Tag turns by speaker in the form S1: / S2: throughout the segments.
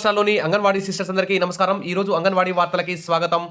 S1: రాష్ట్రాల్లోని అంగన్వాడీ సిస్టర్స్ అందరికీ నమస్కారం. ఈరోజు అంగన్వాడీ వార్తలకి స్వాగతం.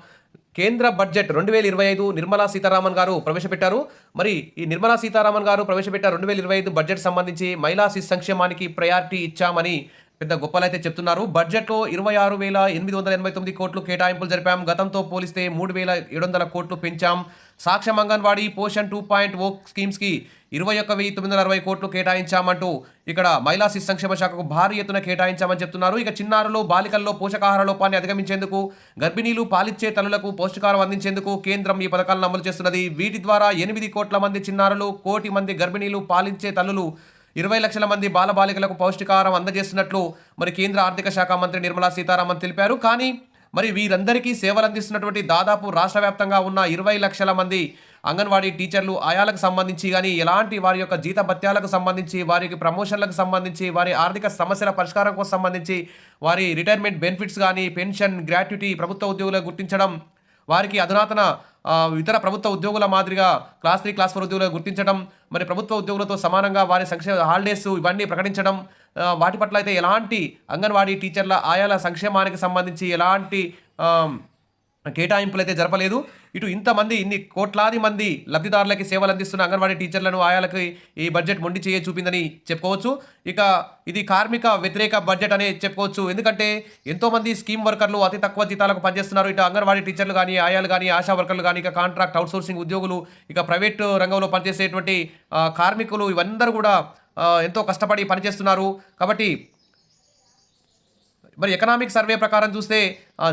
S1: కేంద్ర బడ్జెట్ 2025 నిర్మలా సీతారామన్ గారు ప్రవేశపెట్టారు. మరి ఈ నిర్మలా సీతారామన్ గారు ప్రవేశపెట్టారు 2025 బడ్జెట్ సంబంధించి మహిళా శిశు సంక్షేమానికి ప్రయారిటీ ఇచ్చామని పెద్ద గొప్పలైతే చెప్తున్నారు. బడ్జెట్లో 26,889 కోట్లు కేటాయింపులు జరిపాం. గతంతో పోలిస్తే 3,700 కోట్లు పెంచాం. సాక్ష్యం అంగన్వాడీ పోషన్ 2.0 స్కీమ్స్కి 21,960 కోట్లు కేటాయించామంటూ ఇక్కడ మహిళా శిశు సంక్షేమ శాఖకు భారీ ఎత్తున కేటాయించామని చెప్తున్నారు. ఇక చిన్నారులు బాలికల్లో పోషకాహార లోపాన్ని అధిగమించేందుకు, గర్భిణీలు పాలిచ్చే తల్లులకు పౌష్టికాహారం అందించేందుకు కేంద్రం ఈ పథకాలను అమలు చేస్తున్నది. వీటి ద్వారా 8 కోట్ల మంది చిన్నారులు, 1 కోటి మంది గర్భిణీలు, పాలించే తల్లులు, 20 లక్షల మంది బాలబాలికలకు పౌష్టికాహారం అందజేస్తున్నట్లు మరి కేంద్ర ఆర్థిక శాఖ మంత్రి నిర్మలా సీతారామన్ తెలిపారు. కానీ మరి వీరందరికీ సేవలు అందిస్తున్నటువంటి దాదాపు రాష్ట్ర వ్యాప్తంగా ఉన్న 20 లక్షల మంది అంగన్వాడీ టీచర్లు, ఆయాలకు సంబంధించి కానీ ఎలాంటి వారి యొక్క జీత భత్యాలకు సంబంధించి, వారికి ప్రమోషన్లకు సంబంధించి, వారి ఆర్థిక సమస్యల పరిష్కారం కోసం సంబంధించి, వారి రిటైర్మెంట్ బెనిఫిట్స్ కానీ, పెన్షన్, గ్రాట్యుటీ, ప్రభుత్వ ఉద్యోగులకు గుర్తించడం, వారికి అధునాతన ఇతర ప్రభుత్వ ఉద్యోగుల మాదిరిగా క్లాస్ 3, క్లాస్ 4 ఉద్యోగులను గుర్తించడం, మరి ప్రభుత్వ ఉద్యోగులతో సమానంగా వారి సంక్షేమ హాలిడేస్ ఇవన్నీ ప్రకటించడం, వాటి పట్ల అయితే ఎలాంటి అంగన్వాడీ టీచర్ల ఆయాల సంక్షేమానికి సంబంధించి ఎలాంటి కేటాయింపులు అయితే జరపలేదు. ఇటు ఇంతమంది ఇన్ని కోట్లాది మంది లబ్ధిదారులకి సేవలు అందిస్తున్న అంగన్వాడీ టీచర్లను, ఆయాలకి ఈ బడ్జెట్ మొండి చేయ చూపిందని చెప్పుకోవచ్చు. ఇక ఇది కార్మిక వ్యతిరేక బడ్జెట్ అనే చెప్పుకోవచ్చు. ఎందుకంటే ఎంతోమంది స్కీమ్ వర్కర్లు అతి తక్కువ జీతాలకు పనిచేస్తున్నారు. ఇటు అంగన్వాడీ టీచర్లు కానీ, ఆయాలు కానీ, ఆశా వర్కర్లు కానీ, ఇక కాంట్రాక్ట్ అవుట్సోర్సింగ్ ఉద్యోగులు, ఇక ప్రైవేట్ రంగంలో పనిచేసేటువంటి కార్మికులు, ఇవందరూ కూడా ఎంతో కష్టపడి పనిచేస్తున్నారు. కాబట్టి మరి ఎకనామిక్ సర్వే ప్రకారం చూస్తే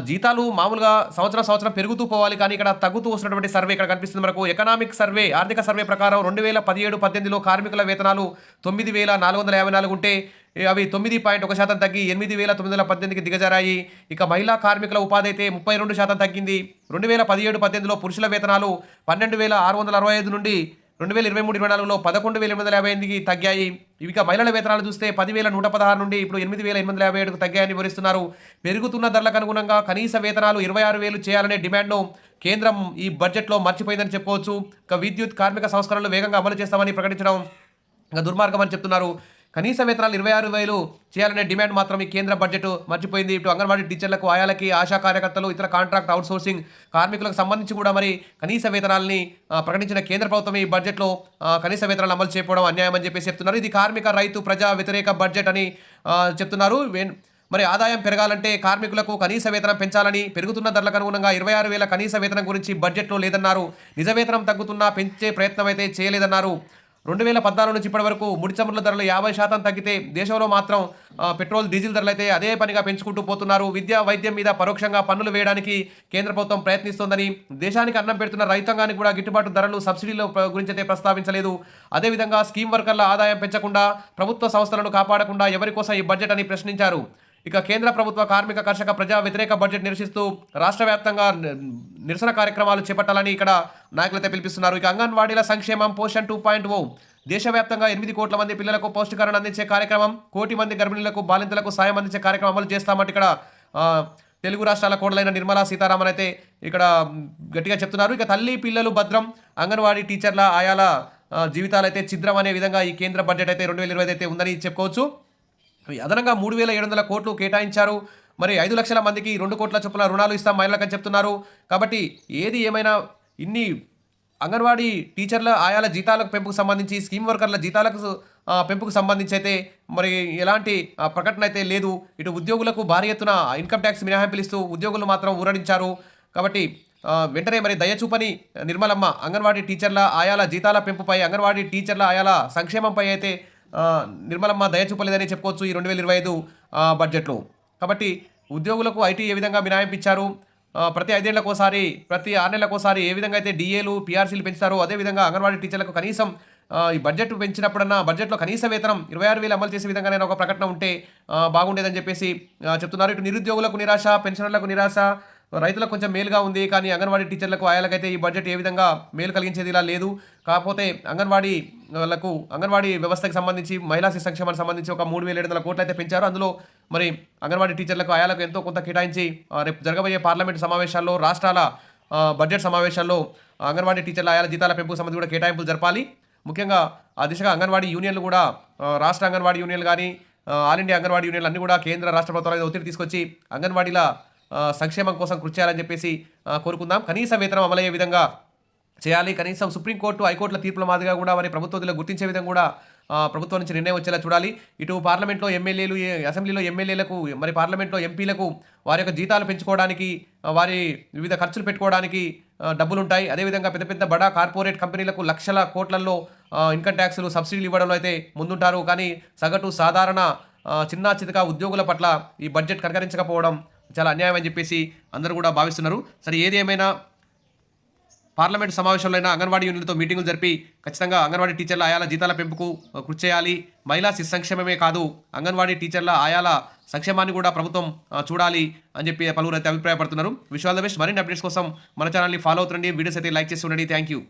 S1: జీతాలు మామూలుగా సంవత్సరం పెరుగుతూ పోవాలి, కానీ ఇక్కడ తగ్గుతూ వస్తున్నటువంటి సర్వే ఇక్కడ కనిపిస్తుంది మనకు. ఎకనామిక్ సర్వే ఆర్థిక సర్వే ప్రకారం 2017-18లో కార్మికుల వేతనాలు 9,454 ఉంటే అవి 9.1% తగ్గి 8,918కి దిగజారాయి. ఇక మహిళా కార్మికుల ఉపాధి అయితే 32% తగ్గింది. 2017-18లో పురుషుల వేతనాలు 12,665 నుండి 2023-24లో 11,858కి తగ్గాయి. ఇక మహిళల వేతనాలు చూస్తే 10,116 నుండి ఇప్పుడు 8,857కు తగ్గాయని వివరిస్తున్నారు. పెరుగుతున్న ధరలకు అనుగుణంగా కనీస వేతనాలు 26,000 చేయాలనే డిమాండ్ను కేంద్రం ఈ బడ్జెట్లో మర్చిపోయిందని చెప్పుకోవచ్చు. ఇక విద్యుత్, కార్మిక సంస్కరణలు వేగంగా అమలు చేస్తామని ప్రకటించడం దుర్మార్గం అని చెప్తున్నారు. కనీస వేతనాలు 26,000 చేయాలనే డిమాండ్ మాత్రం ఈ కేంద్ర బడ్జెట్ మర్చిపోయింది. ఇటు అంగన్వాడీ టీచర్లకు, ఆయాలకి, ఆశా కార్యకర్తలు, ఇతర కాంట్రాక్ట్ అవుట్సోర్సింగ్ కార్మికులకు సంబంధించి కూడా మరి కనీస వేతనాలని ప్రకటించిన కేంద్ర ప్రభుత్వం ఈ బడ్జెట్లో కనీస వేతనాలు అమలు చేయకపోవడం అన్యాయం అని చెప్పేసి చెప్తున్నారు. ఇది కార్మిక, రైతు, ప్రజా వ్యతిరేక బడ్జెట్ అని చెప్తున్నారు. మరి ఆదాయం పెరగాలంటే కార్మికులకు కనీస వేతనం పెంచాలని, పెరుగుతున్న ధరలకు అనుగుణంగా 26,000 కనీస వేతనం గురించి బడ్జెట్లో లేదన్నారు. నిజ వేతనం తగ్గుతున్నా పెంచే ప్రయత్నం అయితే చేయలేదన్నారు. 2014 నుంచి ఇప్పటి వరకు ముడి చమురుల ధరలు 50% తగ్గితే దేశంలో మాత్రం పెట్రోల్, డీజిల్ ధరలు అయితే అదే పనిగా పెంచుకుంటూ పోతున్నారు. విద్య, వైద్యం మీద పరోక్షంగా పన్నులు వేయడానికి కేంద్ర ప్రభుత్వం ప్రయత్నిస్తోందని, దేశానికి అన్నం పెడుతున్న రైతాంగానికి కూడా గిట్టుబాటు ధరలు, సబ్సిడీల గురించి అయితే ప్రస్తావించలేదు. అదేవిధంగా స్కీమ్ వర్కర్ల ఆదాయం పెంచకుండా, ప్రభుత్వ సంస్థలను కాపాడకుండా ఎవరి కోసం ఈ బడ్జెట్ అని ప్రశ్నించారు. ఇక కేంద్ర ప్రభుత్వ కార్మిక, కర్షక, ప్రజా వ్యతిరేక బడ్జెట్ నిరసిస్తూ రాష్ట్ర వ్యాప్తంగా నిరసన కార్యక్రమాలు చేపట్టాలని ఇక్కడ నాయకులైతే పిలిపిస్తున్నారు. ఇక అంగన్వాడీల సంక్షేమం పోషన్ 2.0 దేశవ్యాప్తంగా 8 కోట్ల మంది పిల్లలకు పౌష్టికాహారం అందించే కార్యక్రమం, 1 కోటి మంది గర్భిణులకు, బాలింతలకు సాయం అందించే కార్యక్రమం అమలు చేస్తామంటే ఇక్కడ తెలుగు రాష్ట్రాల కోడలైన నిర్మలా సీతారామన్ అయితే ఇక్కడ గట్టిగా చెప్తున్నారు. ఇక తల్లి పిల్లలు భద్రం, అంగన్వాడీ టీచర్ల, ఆయాల జీవితాలు అయితే ఛిద్రం అనే విధంగా ఈ కేంద్ర బడ్జెట్ అయితే 2025 అయితే ఉందని చెప్పుకోవచ్చు. అదనంగా 3,700 కోట్లు కేటాయించారు. మరి 5 లక్షల మందికి 2 కోట్ల చొప్పున రుణాలు ఇస్తాం మహిళలకని చెప్తున్నారు. కాబట్టి ఏది ఏమైనా ఇన్ని అంగన్వాడీ టీచర్ల, ఆయాల జీతాలకు పెంపుకు సంబంధించి, స్కీమ్ వర్కర్ల జీతాలకు పెంపుకు సంబంధించి అయితే మరి ఎలాంటి ప్రకటన అయితే లేదు. ఇటు ఉద్యోగులకు భారీ ఎత్తున ఇన్కమ్ ట్యాక్స్ మినహాయింపులు ఇస్తూ ఉద్యోగులు మాత్రం ఊరడించారు. కాబట్టి వెంటనే మరి దయచూపని నిర్మలమ్మ అంగన్వాడీ టీచర్ల, ఆయాల జీతాల పెంపుపై, అంగన్వాడీ టీచర్ల, ఆయాల సంక్షేమంపై అయితే నిర్మలమ్మ దయచూపలేదని చెప్పుకోవచ్చు ఈ 2025 బడ్జెట్లో. కాబట్టి ఉద్యోగులకు ఐటీ ఏ విధంగా మినహాయింపించారు, ప్రతి 5 ఏళ్లకోసారి, ప్రతి 6 నెలలకోసారి ఏ విధంగా అయితే డిఏలు, పీఆర్సీలు పెంచుతారో అదేవిధంగా అంగన్వాడీ టీచర్లకు కనీసం ఈ బడ్జెట్ పెంచినప్పుడన్నా బడ్జెట్లో కనీస వేతనం 26,000 అమలు చేసే విధంగానే ఒక ప్రకటన ఉంటే బాగుండేదని చెప్పేసి చెప్తున్నారు. ఇటు నిరుద్యోగులకు నిరాశ, పెన్షనర్లకు నిరాశ, రైతులకు కొంచెం మేలుగా ఉంది, కానీ అంగన్వాడీ టీచర్లకు, ఆయాలకైతే ఈ బడ్జెట్ ఏ విధంగా మేలు కలిగించేది ఇలా లేదు. కాకపోతే అంగన్వాడీ వ్యవస్థకు సంబంధించి, మహిళా శిశు సంక్షేమానికి సంబంధించి ఒక 3,700 కోట్లు అయితే పెంచారు. అందులో మరి అంగన్వాడీ టీచర్లకు, ఆయాలకు ఎంతో కొంత కేటాయించి రేపు జరగబోయే పార్లమెంటు సమావేశాల్లో, రాష్ట్రాల బడ్జెట్ సమావేశాల్లో అంగన్వాడీ టీచర్ల, ఆయాల జీతాల పెంపుకు సంబంధించి కూడా కేటాయింపులు జరపాలి. ముఖ్యంగా ఆ దిశగా అంగన్వాడీ యూనియన్లు కూడా, రాష్ట్ర అంగన్వాడీ యూనియన్లు కానీ, ఆల్ ఇండియా అంగన్వాడీ యూనియన్లు అన్ని కూడా కేంద్ర రాష్ట్ర ప్రభుత్వాల మీద ఒత్తిడి తీసుకొచ్చి అంగన్వాడీల సంక్షేమం కోసం కృషి చేయాలని చెప్పేసి కోరుకుందాం. కనీస వేతనం అమలయ్యే విధంగా చేయాలి. కనీసం సుప్రీంకోర్టు, హైకోర్టుల తీర్పుల మాదిరిగా కూడా మరి ప్రభుత్వంలో గుర్తించే విధంగా కూడా ప్రభుత్వం నుంచి నిర్ణయం వచ్చేలా చూడాలి. ఇటు పార్లమెంట్లో ఎమ్మెల్యేలు, అసెంబ్లీలో ఎమ్మెల్యేలకు, మరి పార్లమెంట్లో ఎంపీలకు వారి యొక్క జీతాలు పెంచుకోవడానికి, వారి వివిధ ఖర్చులు పెట్టుకోవడానికి డబ్బులుంటాయి. అదేవిధంగా పెద్ద పెద్ద బడా కార్పొరేట్ కంపెనీలకు లక్షల కోట్లలో ఇన్కమ్ ట్యాక్సులు, సబ్సిడీలు ఇవ్వడంలో అయితే ముందుంటారు. కానీ సగటు సాధారణ చిన్న చితక ఉద్యోగుల పట్ల ఈ బడ్జెట్ కనకరించకపోవడం చాలా అన్యాయం అని చెప్పేసి అందరూ కూడా భావిస్తున్నారు. సరే, ఏది ఏమైనా పార్లమెంటు సమావేశంలో అంగన్వాడీ యూనియన్లతో మీటింగులు జరిపి ఖచ్చితంగా అంగన్వాడీ టీచర్ల ఆయాల జీతాల పెంపుకు కృషి చేయాలి. మహిళా శిశు సంక్షేమమే కాదు, అంగన్వాడీ టీచర్ల ఆయాల సంక్షేమాన్ని కూడా ప్రభుత్వం చూడాలి అని చెప్పి పలువురు అయితే అభిప్రాయపడుతున్నారు. Wish all the best. మరిన్ని అప్డేట్స్ కోసం మన ఛానల్ని ఫాలో అవుతుండండి. వీడియోస్ అయితే లైక్ చేసి ఉండండి. Thank you.